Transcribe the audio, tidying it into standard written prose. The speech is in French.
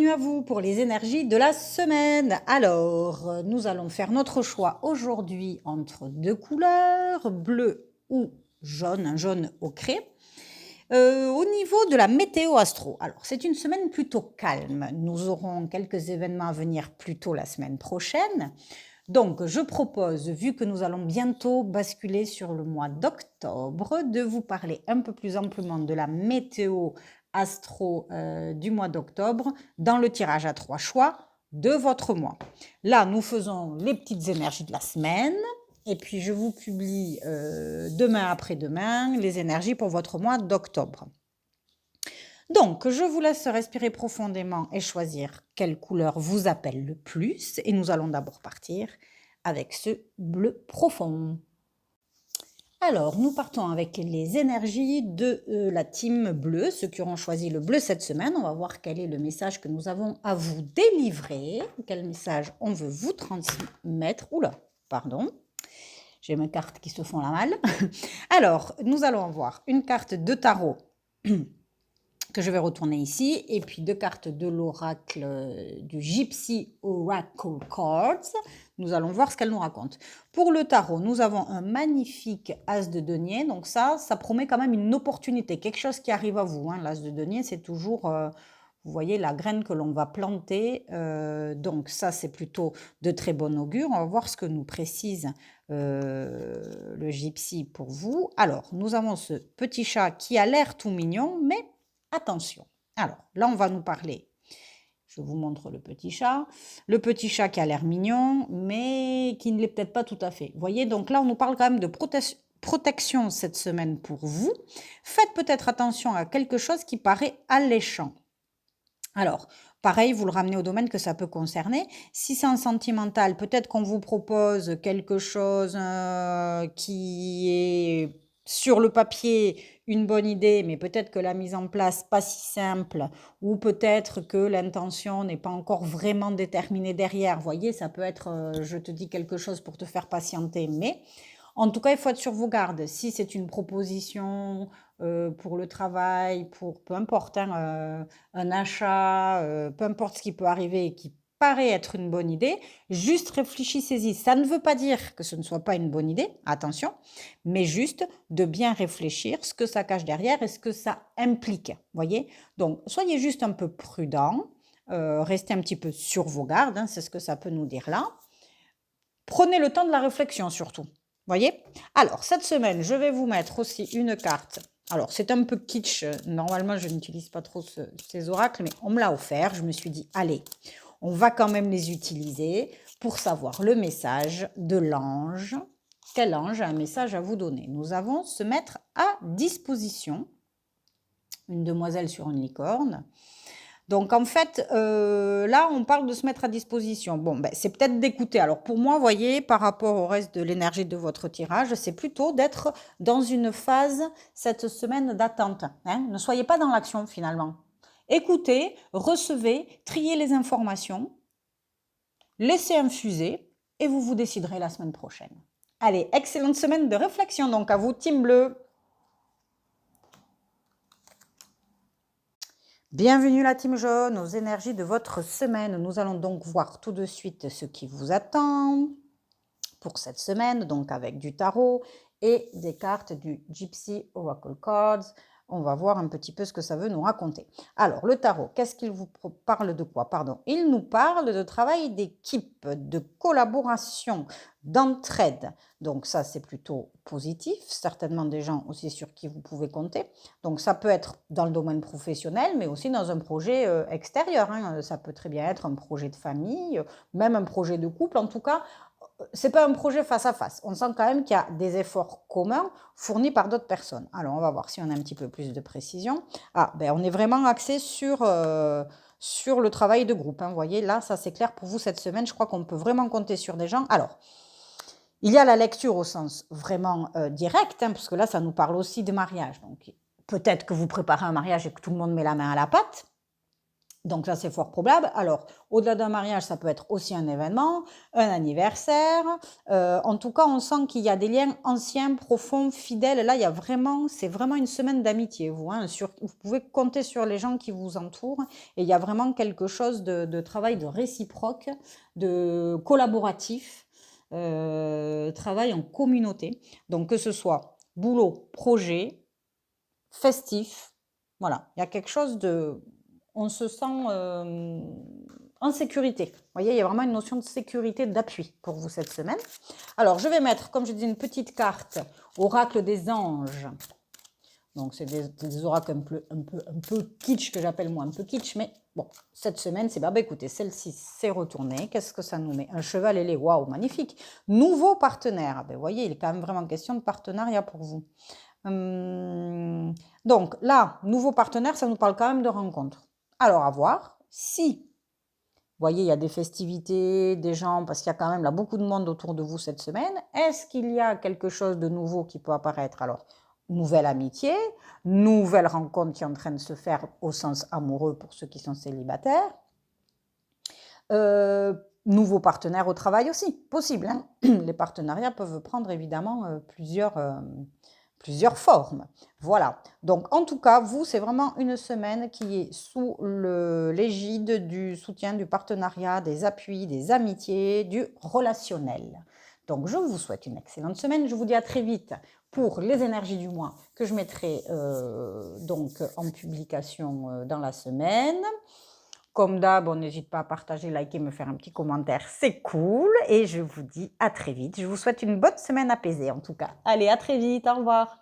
bienvenue à vous pour les énergies de la semaine. Alors, nous allons faire notre choix aujourd'hui entre deux couleurs, bleu ou jaune, un jaune ocré. Au niveau de la météo astro, alors c'est une semaine plutôt calme. Nous aurons quelques événements à venir plus tôt la semaine prochaine. Donc, je propose, vu que nous allons bientôt basculer sur le mois d'octobre, de vous parler un peu plus amplement de la météo astro du mois d'octobre dans le tirage à 3 choix de votre mois. Là, nous faisons les petites énergies de la semaine et puis je vous publie demain après-demain les énergies pour votre mois d'octobre. Donc, je vous laisse respirer profondément et choisir quelle couleur vous appelle le plus. Et nous allons d'abord partir avec ce bleu profond. Alors, nous partons avec les énergies de la team bleue, ceux qui auront choisi le bleu cette semaine. On va voir quel est le message que nous avons à vous délivrer, quel message on veut vous transmettre. Oula, pardon, j'ai mes cartes qui se font la malle. Alors, nous allons voir une carte de tarot que je vais retourner ici, et puis deux cartes de l'oracle du Gypsy Oracle Cards. Nous allons voir ce qu'elle nous raconte. Pour le tarot, nous avons un magnifique as de denier, donc ça promet quand même une opportunité, quelque chose qui arrive à vous. Hein. L'as de denier, c'est toujours, vous voyez, la graine que l'on va planter, donc ça c'est plutôt de très bon augure. On va voir ce que nous précise le Gypsy pour vous. Alors, nous avons ce petit chat qui a l'air tout mignon, mais attention. Alors, là, on va nous parler. Je vous montre le petit chat. Le petit chat qui a l'air mignon, mais qui ne l'est peut-être pas tout à fait. Vous voyez, donc là, on nous parle quand même de protection cette semaine pour vous. Faites peut-être attention à quelque chose qui paraît alléchant. Alors, pareil, vous le ramenez au domaine que ça peut concerner. Si c'est en sentimental, peut-être qu'on vous propose quelque chose qui est sur le papier une bonne idée, mais peut-être que la mise en place pas si simple, ou peut-être que l'intention n'est pas encore vraiment déterminée derrière. Vous voyez, ça peut être, je te dis quelque chose pour te faire patienter, mais en tout cas, il faut être sur vos gardes. Si c'est une proposition pour le travail, pour peu importe, hein, un achat, peu importe ce qui peut arriver et qui paraît être une bonne idée, juste réfléchissez-y. Ça ne veut pas dire que ce ne soit pas une bonne idée, attention, mais juste de bien réfléchir ce que ça cache derrière et ce que ça implique. Voyez. Donc, soyez juste un peu prudent, restez un petit peu sur vos gardes, hein, c'est ce que ça peut nous dire là. Prenez le temps de la réflexion surtout. Voyez. Alors, cette semaine, je vais vous mettre aussi une carte. Alors, c'est un peu kitsch. Normalement, je n'utilise pas trop ces oracles, mais on me l'a offert. Je me suis dit, allez, on va quand même les utiliser pour savoir le message de l'ange. Quel ange a un message à vous donner? Nous avons se mettre à disposition. Une demoiselle sur une licorne. Donc, en fait, là, on parle de se mettre à disposition. Bon, ben, c'est peut-être d'écouter. Alors, pour moi, vous voyez, par rapport au reste de l'énergie de votre tirage, c'est plutôt d'être dans une phase, cette semaine d'attente. Hein. Ne soyez pas dans l'action, finalement. Écoutez, recevez, triez les informations, laissez infuser, et vous vous déciderez la semaine prochaine. Allez, excellente semaine de réflexion, donc, à vous, Team Bleu. Bienvenue la team jaune, aux énergies de votre semaine. Nous allons donc voir tout de suite ce qui vous attend pour cette semaine, donc avec du tarot et des cartes du Gypsy Oracle Cards. On va voir un petit peu ce que ça veut nous raconter. Alors, le tarot, qu'est-ce qu'il vous parle de quoi? Pardon. Il nous parle de travail d'équipe, de collaboration, d'entraide. Donc ça, c'est plutôt positif. Certainement des gens aussi sur qui vous pouvez compter. Donc ça peut être dans le domaine professionnel, mais aussi dans un projet extérieur. Hein. Ça peut très bien être un projet de famille, même un projet de couple. En tout cas, c'est pas un projet face à face. On sent quand même qu'il y a des efforts communs fournis par d'autres personnes. Alors, on va voir si on a un petit peu plus de précision. Ah, ben on est vraiment axé sur le travail de groupe. Hein. Vous voyez, là, ça c'est clair pour vous cette semaine. Je crois qu'on peut vraiment compter sur des gens. Alors, il y a la lecture au sens vraiment direct, hein, parce que là, ça nous parle aussi de mariage. Donc, peut-être que vous préparez un mariage et que tout le monde met la main à la pâte. Donc là, c'est fort probable. Alors, au-delà d'un mariage, ça peut être aussi un événement, un anniversaire. En tout cas, on sent qu'il y a des liens anciens, profonds, fidèles. Là, il y a vraiment, c'est vraiment une semaine d'amitié. Vous, hein, vous pouvez compter sur les gens qui vous entourent. Et il y a vraiment quelque chose de travail de réciproque, de collaboratif, travail en communauté. Donc, que ce soit boulot, projet, festif, voilà, il y a quelque chose de... On se sent en sécurité. Vous voyez, il y a vraiment une notion de sécurité, d'appui pour vous cette semaine. Alors, je vais mettre, comme je dis, une petite carte, oracle des anges. Donc, c'est des oracles un peu kitsch, que j'appelle moi un peu kitsch, mais bon, cette semaine, c'est... Bah, écoutez, celle-ci, c'est retourné. Qu'est-ce que ça nous met? Un cheval ailé, waouh, magnifique. Nouveau partenaire. Vous voyez, il est quand même vraiment question de partenariat pour vous. Donc là, nouveau partenaire, ça nous parle quand même de rencontre. Alors à voir si, vous voyez, il y a des festivités, des gens, parce qu'il y a quand même là beaucoup de monde autour de vous cette semaine. Est-ce qu'il y a quelque chose de nouveau qui peut apparaître? Alors, nouvelle amitié, nouvelle rencontre qui est en train de se faire au sens amoureux pour ceux qui sont célibataires. Nouveau partenaire au travail aussi, possible, hein. Les partenariats peuvent prendre évidemment plusieurs formes. Voilà. Donc, en tout cas, vous, c'est vraiment une semaine qui est sous l'égide du soutien, du partenariat, des appuis, des amitiés, du relationnel. Donc, je vous souhaite une excellente semaine. Je vous dis à très vite pour les énergies du mois que je mettrai donc en publication dans la semaine. Comme d'hab, n'hésite pas à partager, liker, me faire un petit commentaire, c'est cool. Et je vous dis à très vite. Je vous souhaite une bonne semaine apaisée en tout cas. Allez, à très vite, au revoir.